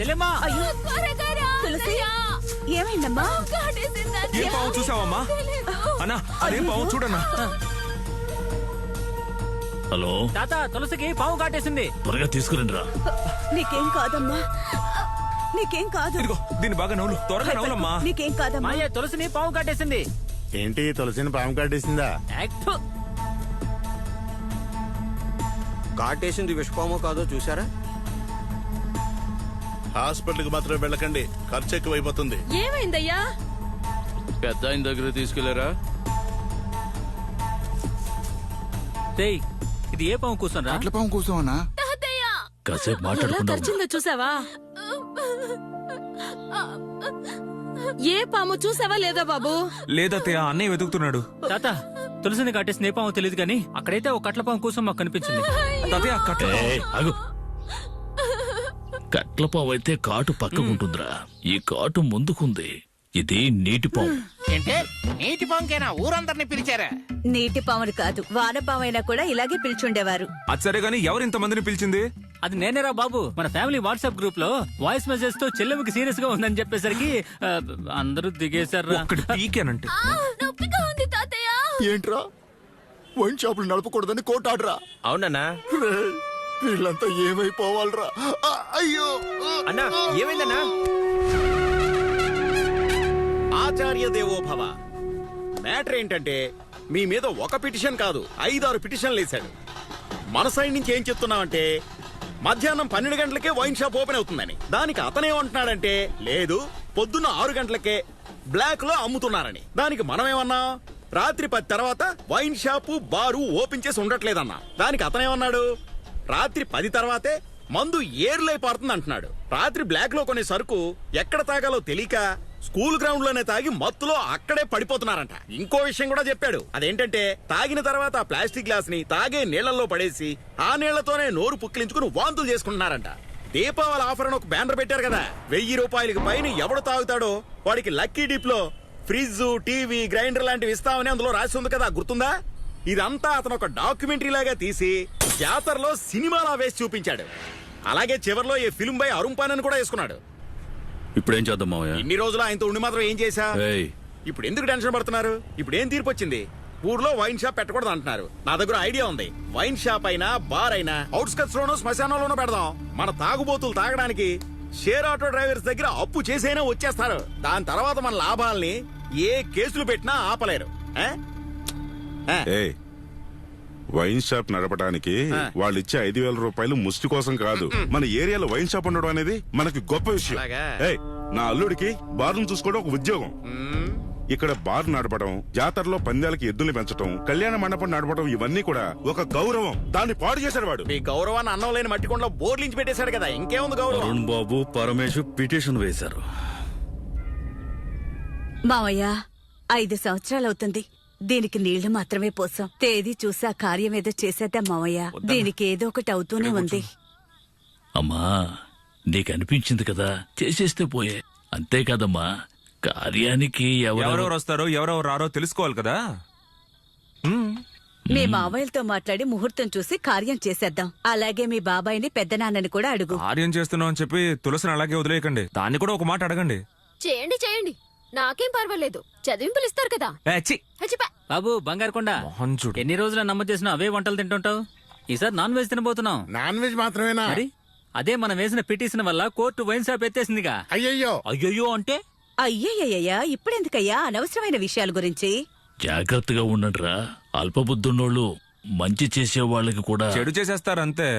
చెల్లెమ్మా. అయ్యో తులసి, ఏమైందమ్మా? ఏ పాము చూసావమ్మా? అన్నా అదేం పాము చూడన్నా. హలో తాత, తులసికి పాము కాటేసింది. త్వరగా తీసుకురండి రా. నీకేం కాదమ్మా, నీకేం కాదు. ఇదిగో దీన్ని బాగా నవ్వులు, త్వరగా నవ్వులమ్మా. నీకేం కాదమ్మా. మాయ, తులసిని పాము కాటేసింది. ఏంటి తులసిని పాము కాటేసిందా? యాక్ట్. కాటేసింది విషపామో కాదో చూసారా? హాస్పిటల్ కి మాత్రం వెళ్ళకండి, ఖర్చు ఎక్కువైపోతుంది. ఏమైందయ్యా? పెద్ద ఆయన దగ్గర తీసుకెళ్లారా? ఇది ఏ పాము కూర్చోనరా? అట్ల పాము కూర్చోమన్నా? కాసేపు మాట్లాడుకుంటా. చూసావా? ఏ పాము చూసావా లేదా బాబు? లేదత్తయ్య, అన్నయ్య వెతుకుతున్నాడు. తాత, తులసిని కాటేసింది ఏ పాము తెలియదు కానీ అక్కడైతే ఒక కట్ల పాము కూర్చొని మాకు కనిపించింది. తాతయ్య కట్ల ఆగు. కట్లపావు అయితే కాటు పక్కకుంటుందిరా, ఈ కాటు ముందుకుంది. ఇది నీటి పాము. ఏంటే నీటి పాముకేనా ఊరందరినీ పిలిచారా? నీటి పాములు కాదు, వానపామైనా కూడా ఇలాగే పిలిచుండేవారు. అది సరే గానీ ఎవరు ఇంతమందిని పిలిచింది? అది నేనేరా బాబు. మన ఫ్యామిలీ వాట్సాప్ గ్రూప్ లో వాయిస్ మెసేజ్ తో చెల్లెమ్మకి సీరియస్ గా ఉందని చెప్పేసరికి అందరూ దిగేశారు. ఒక్కటి పీకేనంటే ఏంట్రా, వైన్ షాపులు నడపకూడదని కోర్టు ఆర్డరా? అవునన్నా. వీళ్ళంతా ఏమైపోవాలరా? అయ్యో అన్నా ఏమైందన్నా? ఆచార్య దేవోభవ. మ్యాటర్ ఏంటంటే మీ మీద ఒక పిటిషన్ కాదు 5-6 పిటిషన్లు వేశాడు. మన సైడ్ నుంచి ఏం చెప్తున్నామంటే మధ్యాహ్నం 12 గంటలకే వైన్ షాప్ ఓపెన్ అవుతుందని. దానికి అతనేమంటున్నాడంటే లేదు పొద్దున్న 6 గంటలకే బ్లాక్ లో అమ్ముతున్నారని. దానికి మనమేమన్నా రాత్రి 10 తర్వాత వైన్ షాపు బారు ఓపెన్ చేసి ఉండట్లేదన్నా. దానికి అతనేమన్నాడు రాత్రి 10 తర్వాతే మందు ఏర్లై పారుతుంది అంటున్నాడు. రాత్రి బ్లాక్ లో కొనే సరుకు ఎక్కడ తాగాలో తెలియక స్కూల్ గ్రౌండ్ లోనే తాగి మత్తులో అక్కడే పడిపోతున్నారంట. ఇంకో విషయం కూడా చెప్పాడు. అదేంటంటే తాగిన తర్వాత ఆ ప్లాస్టిక్ గ్లాస్ ని తాగే నీళ్లలో పడేసి ఆ నీళ్లతోనే నోరు పుక్కిలించుకుని వాంతులు చేసుకుంటున్నారంట. దీపావళి ఆఫర్ అని ఒక బ్యానర్ పెట్టారు కదా, 1000 రూపాయలకి పైన ఎవడు తాగుతాడో వాడికి లక్కీ డిప్ లో ఫ్రిడ్జ్, టీవీ, గ్రైండర్ లాంటివి ఇస్తామని అందులో రాసి ఉంది కదా, గుర్తుందా? ఇదంతా అతను ఒక డాక్యుమెంటరీ లాగా తీసి జాతరలో సినిమాలా వేసి చూపించాడు. అలాగే చివర్లో ఈ ఫిల్మ్ బై అరుంపానని కూడా వేసుకున్నాడు. ఇప్పుడేం చేద్దాం మావయ్య? ఇన్ని రోజులు ఆయనతో ఉండి మాత్రం ఏం చేశా? ఇప్పుడు ఎందుకు టెన్షన్ పడుతున్నారు? ఇప్పుడు ఏం తీర్పు వచ్చింది? ఊర్లో వైన్ షాప్ పెట్టకూడదు అంటున్నారు. నా దగ్గర ఐడియా ఉంది. వైన్ షాప్ అయినా బార్ అయినా అవుట్స్కట్స్ లోనో శ్మశానంలోనో పెడదాం. మన తాగుబోతులు తాగడానికి షేర్ ఆటో డ్రైవర్స్ దగ్గర అప్పు చేసైనా వచ్చేస్తారు. దాని తర్వాత మన లాభాలని ఏ కేసులు పెట్టినా ఆపలేరు. వైన్ షాప్ నడపడానికి వాళ్ళు ఇచ్చే 5,000 రూపాయలు ముష్టి కోసం కాదు, మన ఏరియాలో వైన్ షాప్ ఉండడం అనేది మనకి గొప్ప విషయం. నా అల్లుడికి బార్ను చూసుకోవడం ఒక ఉద్యోగం. ఇక్కడ బార్ నడపడం, జాతరలో పందాలకి ఎద్దుల్ని పెంచడం, కళ్యాణ మండపం నడపడం, ఇవన్నీ కూడా ఒక గౌరవం. దాన్ని పాడు చేశాడు వాడు. మీ గౌరవాన్ని అన్నం లేని మట్టికొండలో బోర్లించి పెట్టేశాడు కదా, ఇంకేముంది గౌరవం? అరుణ్ బాబు, పరమేశ్ పిటిషన్ వేశారు. మావయ్య 5 సంవత్సరాలవుతుంది. దీనికి నీళ్లు మాత్రమే పోసాం. తేదీ చూసా కార్యం ఏదో చేసేద్దాం మావయ్య. దీనికి ఏదో ఒకటి అవుతూనే ఉంది. అమ్మా, నీకు అనిపించింది కదా, చేసేస్తే పోయే. అంతే కదమ్మా, కార్యానికి ఎవరెవరు వస్తారో ఎవరెవరు రారో తెలుసుకోవాలి కదా. మీ మావయ్యలతో మాట్లాడి ముహూర్తం చూసి కార్యం చేసేద్దాం. అలాగే మీ బాబాయిని పెద్దనాన్నని కూడా అడుగు. కార్యం చేస్తున్నాం అని చెప్పి తులసిని అలాగే వదిలేయకండి. దాన్ని కూడా ఒక మాట అడగండి. చేయండి చేయండి, నాకేం పర్వాలేదు. చదివింపులు ఇస్తారు కదా. బాబు బంగారు కొండ, ఎన్ని రోజులు నమ్మకం చేసినా అవే వంటలు తింటుంటావు. ఈసారి నాన్ వెజ్ తినబోతున్నాం. నాన్ వెజ్ మాత్రమేనా? మరి అదే మనం వేసిన పిటిషన్ వల్ల కోర్టు వైన్ షాప్ ఎత్తేసిందిగా. అయ్యయ్యో అయ్యయ్యో అంటే అయ్యయ్యయ్యా, ఇప్పుడెందుకయ్యా అనవసరమైన విషయాల గురించి? జాగ్రత్తగా ఉండండిరా. అల్పబుద్ధున్నోళ్ళు మంచి చేసే వాళ్ళకి కూడా చెడు చేసేస్తారు అంతే.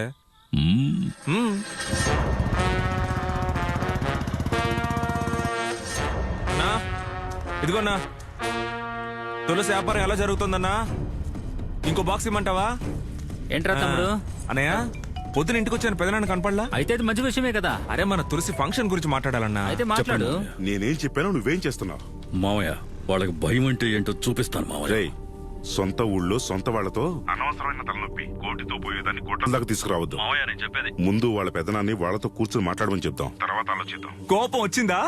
ఇదిగోన్నా, తులసి వ్యాపారం ఎలా జరుగుతుందన్నా? ఇంకో బాక్స్ ఇమ్మంటావా? ఏంట్రా తమ్ముడు? అన్నయ్య, పొద్దున ఇంటికి వచ్చాను, పెదనాన్న కనపడలా? అయితే అది మంచి విషయమే కదా. అరే, మన తులసి ఫంక్షన్ గురించి మాట్లాడాలన్నా. అయితే మాట్లాడు. నేనేం చెప్పాను, నువ్వేం చేస్తున్నావు? మావయ్య, వాళ్ళకి భయం అంటే ఏంటో చూపిస్తాను మావయ్య. సొంత ఊళ్ళో సొంత వాళ్లతో అనవసరమైన తలనొప్పి, కోటితో పోయేదాన్ని కోట్ల దాకా తీసుకురావద్దు. ముందు వాళ్ళ పెదనాన్ని వాళ్ళతో కూర్చొని మాట్లాడమని చెప్తాం, తర్వాత ఆలోచిద్దాం. కోపం వచ్చిందా?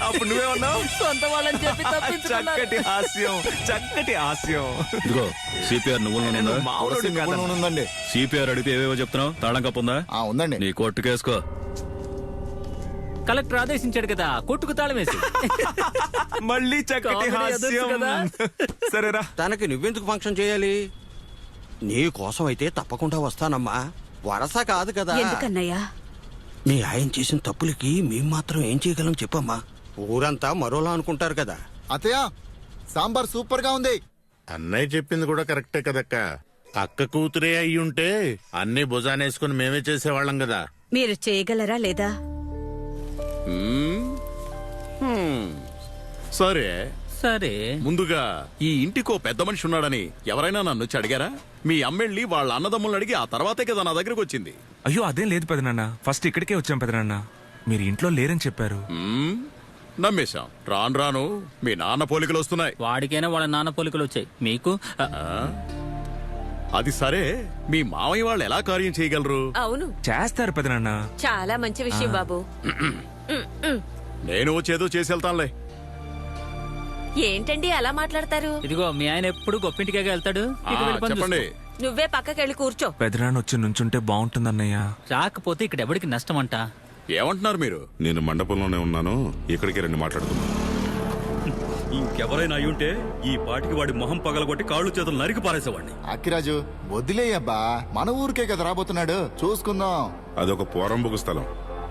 అప్పుడు నువ్వేమన్నావు? సొంత వాళ్ళని చెప్పి చక్కటి హాస్యం, చక్కటి హాస్యం. ఇదిగో సిపిఆర్ నువ్వుందండి. సిపిఆర్ అడిగితే ఏవేవో చెప్తున్నావు. తాళం కప్పుందా? ఉందండి. నీ కోర్టు కేసుకో. కలెక్టర్ ఆదేశించాడు కదా, కొట్టుకు తాళం వేసి. మళ్ళీ చక్కటి కామెడీ అదొచ్చు హాస్యం. కదా. సరేరా. తనకి నువ్వెందుకు ఫంక్షన్ చేయాలి? నీ కోసం అయితే తప్పకుండా వస్తానమ్మా. వరస కాదు కదా. ఎందుకన్నయ్యా? మీ ఆయన చేసిన తప్పులకి మేము మాత్రం ఏం చేయగలం చెప్పమ్మా. ఊరంతా మరోలా అనుకుంటారు కదా. అత్తయ్య సాంబార్ సూపర్ గా ఉంది. అన్నయ్య చెప్పింది కూడా కరెక్టే కదక్క. అక్క కూతురే అయ్యుంటే అన్ని భుజానేసుకుని మేమే చేసేవాళ్ళం కదా. మీరు చేయగలరా లేదా? సరే సరే, ముందుగా ఈ ఇంటికో పెద్ద మనిషి ఉన్నాడని ఎవరైనా నన్ను వచ్చి అడిగారా? మీ అమ్మెళ్ళి వాళ్ళ అన్నదమ్ములను అడిగి ఆ తర్వాతే కదా నా దగ్గరకు వచ్చింది. అయ్యో అదేం లేదు పెదనాన్న, ఫస్ట్ ఇక్కడికే వచ్చాం పెదనాన్న. మీరు ఇంట్లో లేరని చెప్పారు. నమ్మేశాం. రాను రాను మీ నాన్న పోలికలు వస్తున్నాయి. వాడికైనా వాళ్ళ నాన్న పోలికలు వచ్చాయి, మీకు అది సరే, మీ మావయ్య వాళ్ళు ఎలా కార్యం చేయగలరు? అవును, చేస్తారు పెదనాన్న. చాలా మంచి విషయం బాబు. నేను వచ్చేదో చేసి వెళ్తానులే. ఏంటండి అలా మాట్లాడతారు? ఇదిగో మీ ఆయన ఎప్పుడు గొప్పింటికే వెళ్తాడు. ఇక వెళ్ళి పని చెప్పండి. చూసుకో. నువ్వే పక్కకెళ్ళి కూర్చో. పెదనాన్న వచ్చి నుంచుంటే బాగుంటుందన్నయ్య. రాకపోతే ఇక్కడ ఎవరికి నష్టం అంట. ఏమంటున్నారు మీరు? నేను మండపంలోనే ఉన్నాను, ఇక్కడికి రండి మాట్లాడుతున్నాను. ఇంకెవరైనా అయ్యుంటే ఈ పాటికి వాడి మొహం పగలగొట్టి కాళ్ళు చేతులు నరికి పారేసేవాడిని. అక్కిరాజు వదిలేయబ్బా, మన ఊరికే కదా రాబోతున్నాడు, చూసుకుందాం. అదొక పోరంబుకు స్థలం.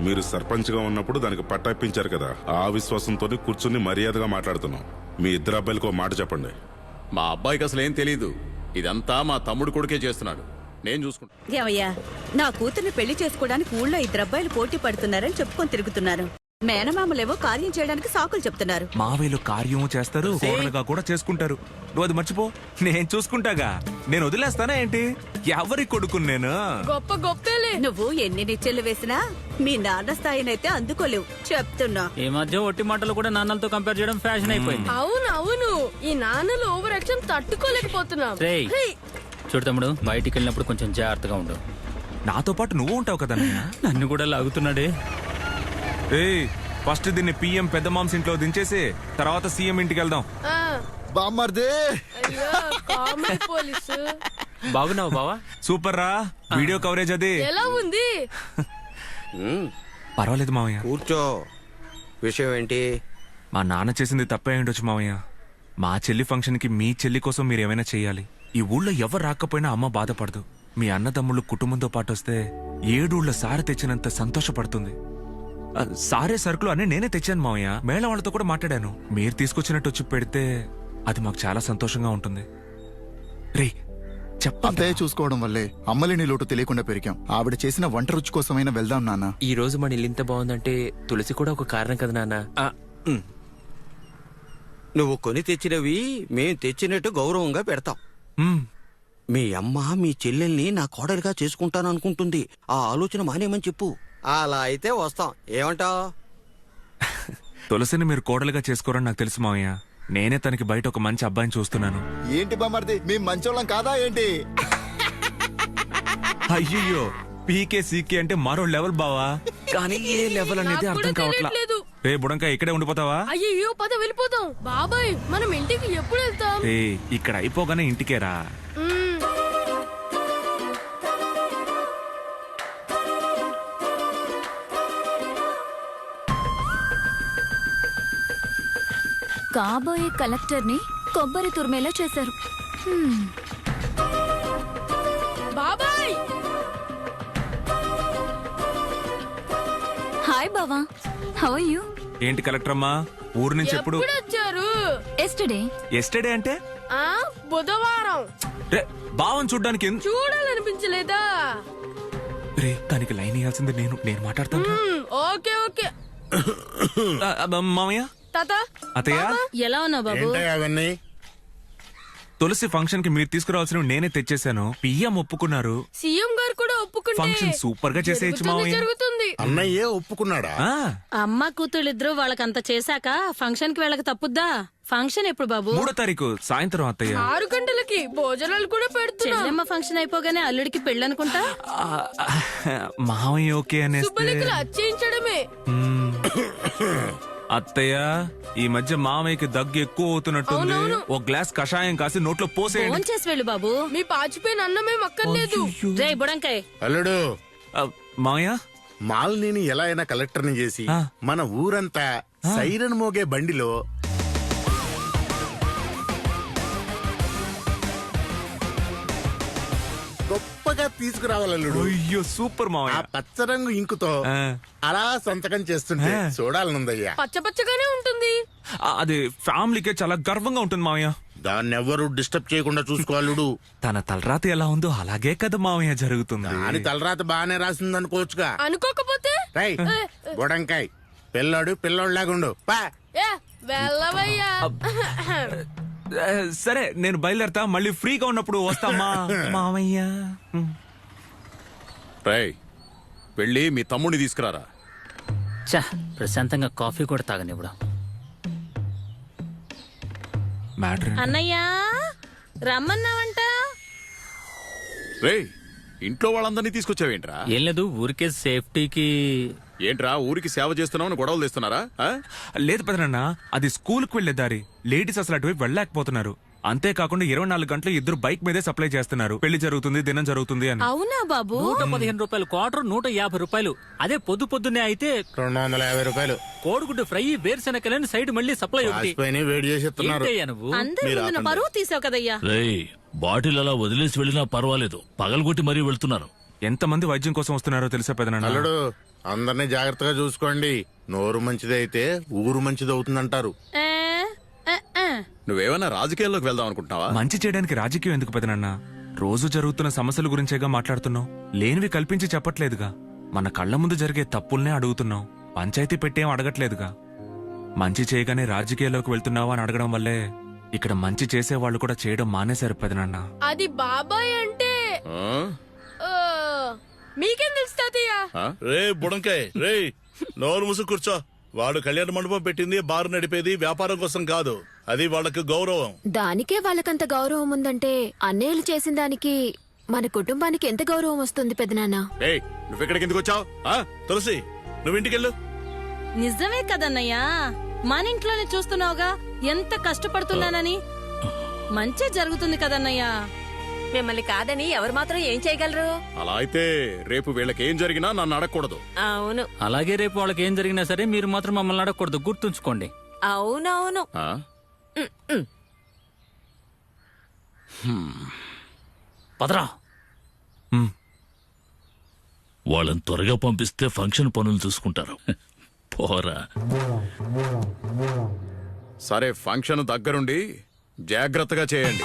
మీరు సర్పంచ్ గా ఉన్నప్పుడు దానికి పట్టా ఇప్పించారు కదా, ఆ విశ్వాసంతో కూర్చుని మర్యాదగా మాట్లాడుతున్నాం. మీ ఇద్దరు అబ్బాయిలకు మాట చెప్పండి. మా అబ్బాయికి అసలు ఏం తెలీదు. ఇదంతా మా తమ్ముడు కొడుకే చేస్తున్నాడు. నేను చూసుకుంటా. ఏమయ్యా, నా కూతుర్ని పెళ్లి చేసుకోవడానికి ఊళ్ళో 2 అబ్బాయిలు పోటీ పడుతున్నారని చెప్పుకొని తిరుగుతున్నారు. మేనమామలేవో కార్యం చేయడానికి సాకులు చెప్తున్నారు. మావేలు కార్యము చేస్తారు, కోడలుగా కూడా చేసుకుంటారు. నువ్వు అది మర్చిపో, నేను చూసుకుంటాగా. నేను వదిలేస్తానా ఏంటి? ఎవరి కొడుకుని నేను? గొప్ప గొప్పలే. నువ్వు ఎన్ని నిచ్చెలు వేసినా మీ నాన్న స్థాయినైతే అందుకోలేవు, చెప్తున్నా. ఈ మధ్య ఒట్టి మాటలు కూడా నాన్నలతో కంపేర్ చేయడం ఫ్యాషన్ అయిపోయింది. అవును, ఈ నాన్నలు ఓవర్ యాక్షన్ తట్టుకోలేకపోతున్నాం. రేయ్, చూడు తమ్ముడు, బయటికి వెళ్ళినప్పుడు కొంచెం జాగ్రత్తగా ఉండు. నాతో పాటు నువ్వు ఉంటావు కదా. నన్ను కూడా లాగుతున్నాడే. ఫస్ట్ దీన్ని పిఎం పెద్ద మామ్స్ ఇంట్లో దించేసి తర్వాత సీఎం ఇంటికి వెళ్దాం. బామ్మర్దే పోలీసు బాగున్నావు బావా? సూపర్ రా, వీడియో కవరేజ్ అది. ఎలా ఉంది? పర్వాలేదు మావయ్య. కూర్చో. విషయం ఏంటి? మా నాన్న చేసింది తప్పే ఉండొచ్చు మావయ్య. మా చెల్లి ఫంక్షన్ కి మీ చెల్లి కోసం మీరు ఏమైనా చెయ్యాలి. ఈ ఊళ్ళో ఎవరు రాకపోయినా అమ్మ బాధపడదు. మీ అన్నదమ్ముళ్ళు కుటుంబంతో పాటు వస్తే 7 ఊళ్ళ సారె తెచ్చినంత సంతోషపడుతుంది. సారే సరుకులు అన్నీ నేనే తెచ్చాను మావయ్య. మేళ వాళ్ళతో కూడా మాట్లాడాను. మీరు తీసుకొచ్చినట్టు వచ్చి పెడితే అది మాకు చాలా సంతోషంగా ఉంటుంది. రే చెప్పండి. అత్తయ్య చూసుకోవడం వల్లే అమ్మలేని లోటు తెలియకుండా పెరిగాం. ఆవిడ చేసిన వంట రుచి కోసమైనా వెళ్దాం నాన్న. ఈ రోజు మన ఇల్లు ఇంత బాగుందంటే తులసి కూడా ఒక కారణం కదా నాన్న. నువ్వు కొని తెచ్చినవి మేం తెచ్చినట్టు గౌరవంగా పెడతాం. మీ అమ్మ మీ చెల్లెల్ని నా కోడలిగా చేసుకుంటాను అనుకుంటుంది. ఆ ఆలోచన మానేమని చెప్పు. అలా అయితే వస్తాం. ఏమంటావ్? తులసిని మీరు కోడలుగా చేసుకోరని నాకు తెలుసు మావయ్య. నేనే తనకి బయట ఒక మంచి అబ్బాయిని చూస్తున్నాను. ఏంటి బామ్మర్ది, మీ మంచోళ్ళం కాదా ఏంటి? అయ్యయ్యో, పీకే సీకే అంటే మరో లెవెల్ బావా. కానీ ఏ లెవెల్ అనేది అర్థం కావట్లా. రే బుడంకా, ఇక్కడే ఉండిపోతావా? అయ్యో పద వెళ్ళిపోతాం. బాబాయ్ మనం ఇంటికి ఎప్పుడు వెళ్తాం? ఇక్కడ అయిపోగానే ఇంటికేరా. కాబోయే కలెక్టర్ ని కొబ్బరి తురిమేలా చేశారు. బాబాయ్! హాయ్ బావా, హౌ ఆర్ యు? ఏంటి కలెక్టర్ అమ్మా, ఊరు నుంచి ఎప్పుడు వచ్చారు? ఎస్టర్డే. ఎస్టర్డే అంటే బుధవారం. రే బావని చూడ్డానికి చూడాలనిపించలేదా? రే దానికి లైన్ ఇవ్వాల్సింది నేను మాట్లాడతాను. Okay okay. మామయ్య, తాత, అత్తయ్య, ఎలా ఉన్నావు బాబు? అవన్నీ తులసి ఫంక్షన్ కి మీరు తీసుకురావాల్సినవి నేనే తెచ్చేసాను. పిఎం ఒప్పుకున్నారు. సీఎం గారు కూడా ఒప్పుకుంటే ఫంక్షన్ సూపర్ గా చేసేయచ్చు మామయ్య. జరుగుతుంది. అన్నయ్యే ఒప్పుకున్నాడా? అమ్మ కూతుళ్ళిద్దరూ వాళ్ళకంత చేశాక ఫంక్షన్ కి వెళ్ళక తప్పుద్దా? ఫంక్షన్ ఎప్పుడు బాబు? 3వ తారీఖు సాయంత్రం అత్తయ్య. 6 గంటలకి భోజనాలు కూడా పెడుతున్నాం. చెల్లెమ్మ ఫంక్షన్ అయిపోగానే అల్లుడికి పెళ్ళనుకుంటా. మామయ్య ఓకే అనేస్తే సుబ్బలికలు అచ్చేయించడమే. అత్తయ్య, ఈ మధ్య మామయ్యకి దగ్గు ఎక్కువ అవుతున్నట్టుంది. ఒక గ్లాస్ కషాయం కాసి నోట్లో పోసేయండి. ఫోన్ చేసి వెళ్ళు బాబు. మీ పాచిపోయిన అన్నమే మక్కర్లేదు. రే బుడంకాయ్. అల్లుడు మామయ్య మాలిని ఎలా అయినా కలెక్టర్ని చేసి ఆ. మన ఊరంతా సైరన్ మోగే బండిలో గొప్పగా తీసుకురావాలల్లుడు. అయ్యో సూపర్ ఆ మావయ్య పచ్చరంగు ఇంకుతో ఆ. అలా సంతకం చేస్తుంటే ఆ. చూడాలనుందయ్యా. పచ్చపచ్చగానే ఉంటుంది. అది ఫ్యామిలీకే చాలా గర్వంగా ఉంటుంది మావయ్య. దాన్నెవ్వరూ డిస్టర్బ్ చేయకుండా చూసుకోవాలుడు. తన తలరాత ఎలా ఉందో అలాగే కదా మావయ్య జరుగుతుంది. దాని తలరాత బాగానే రాసింది అనుకోవచ్చుగా. అనుకోకపోతే రై బుడంకాయ్ పిల్లాడు పిల్లోడ్లాగుండు పా. వెళ్ళవయ్యా. ఆ, సరే నేను బయలుదేరతా, మళ్ళీ ఫ్రీగా ఉన్నప్పుడు వస్తామా మావయ్య. రేయ్ వెళ్ళి మీ తమ్ముడిని తీసుకురారా. చా ప్రశాంతంగా కాఫీ కూడా తాగనివ్వడం. మ్యాటర్ అన్నయ్యా రమ్మన్నావంట. రేయ్ ఇంట్లో వాళ్ళందరినీ తీసుకొచ్చావేంట్రా? ఏం లేదు, ఊరికే సేఫ్టీకి. ఏంట్రా ఊరికి సేవ చేస్తున్నామని గొడవలు తెస్తున్నారా? ఆ? లేదు పెదనన్న, అది స్కూల్కి వెళ్లే దారి. లేడీస్ అసలు అటువైపు వెళ్ళలేకపోతున్నారు. అంతేకాకుండా 24 గంటలు ఇద్దరు బైక్ మీదే సప్లై చేస్తున్నారు. పెళ్లి జరుగుతుంది, దినం జరుగుతుంది అని. అవునా బాబు? 115 రూపాయలు క్వార్టర్, 150 రూపాయలు. అదే పొద్దున్నే అయితే 250 రూపాయలు కోడిగుడ్డు ఫ్రై, వేరుశనకలని సైడ్ మళ్ళీ సప్లై ఒకటి. పైన వేడి చేసి ఇస్తున్నారు. ఏంటయ్యా నువ్వు? అందరి మీరు ముందున ఆపండి. పరువు తీసావు కదయ్యా. రేయ్ బాటిల్ అలా వదిలేసి వెళ్ళినా పర్వాలేదు, పగలగొట్టి మరీ వెళ్తున్నారు. ఎంతమంది వైద్యం కోసం వస్తున్నారో తెలుసా పెదనన్న? అల్లుడు అందరినీ జాగ్రత్తగా చూసుకోండి. నోరు మంచిదైతే ఊరు మంచిది అవుతుందంటారు. ఏ, ఏ, ఏ. నువ్వేమైనా రాజకీయాల్లోకి వెళ్దాం అనుకుంటున్నావా? మంచి చేయడానికి రాజకీయం ఎందుకు పెదనన్న? రోజు జరుగుతున్న సమస్యల గురించేగా మాట్లాడుతున్నావు. లేనివి కల్పించి చెప్పట్లేదుగా. మన కళ్ళ ముందు జరిగే తప్పుల్నే అడుగుతున్నావు. పంచాయతీ పెట్టేం అడగట్లేదుగా. మంచి చేయగానే రాజకీయాల్లోకి వెళ్తున్నావా అని అడగడం వల్లే ఇక్కడ మంచి చేసే వాళ్ళు కూడా చేయడం మానేశారు పెదనన్న. అది బాబాయ్ అంటే ఆ? ఓ, మీకేం తెలుసు తాతయ్య? ఆ? రే బుడంకాయ్ రే నోరు ముసు కూర్చో. వాడు కళ్యాణ మండపం పెట్టింది బారు నడిపేది వ్యాపారం కోసం కాదు. అది వాళ్ళకి గౌరవం. దానికే వాళ్ళకంత గౌరవం ఉందంటే అన్నయ్యలు చేసిన దానికి మన కుటుంబానికి ఎంత గౌరవం వస్తుంది పెదనాన్న? ఏయ్ నువ్వెక్కడికి ఎందుకు వచ్చావు? తులసి నువ్వు ఇంటికెళ్ళు. నిజమే కదన్నయ్యా, మన ఇంట్లోనే చూస్తున్నావుగా ఎంత కష్టపడుతున్నానని. మంచి జరుగుతుంది కదన్నయ్యా. మిమ్మల్ని కాదని ఎవరు మాత్రం ఏం చేయగలరు? అలా అయితే రేపు వీళ్ళకి ఏం జరిగినా నన్ను అడగకూడదు. అవును అలాగే రేపు వాళ్ళకి ఏం జరిగినా సరే మీరు మాత్రం మమ్మల్ని అడగకూడదు, గుర్తుంచుకోండి. అవునవును. ఆ? పదరా. వాళ్ళని త్వరగా పంపిస్తే ఫంక్షన్ పనులు చూసుకుంటారు. పోరా. సరే ఫంక్షన్ దగ్గరుండి జాగ్రత్తగా చేయండి.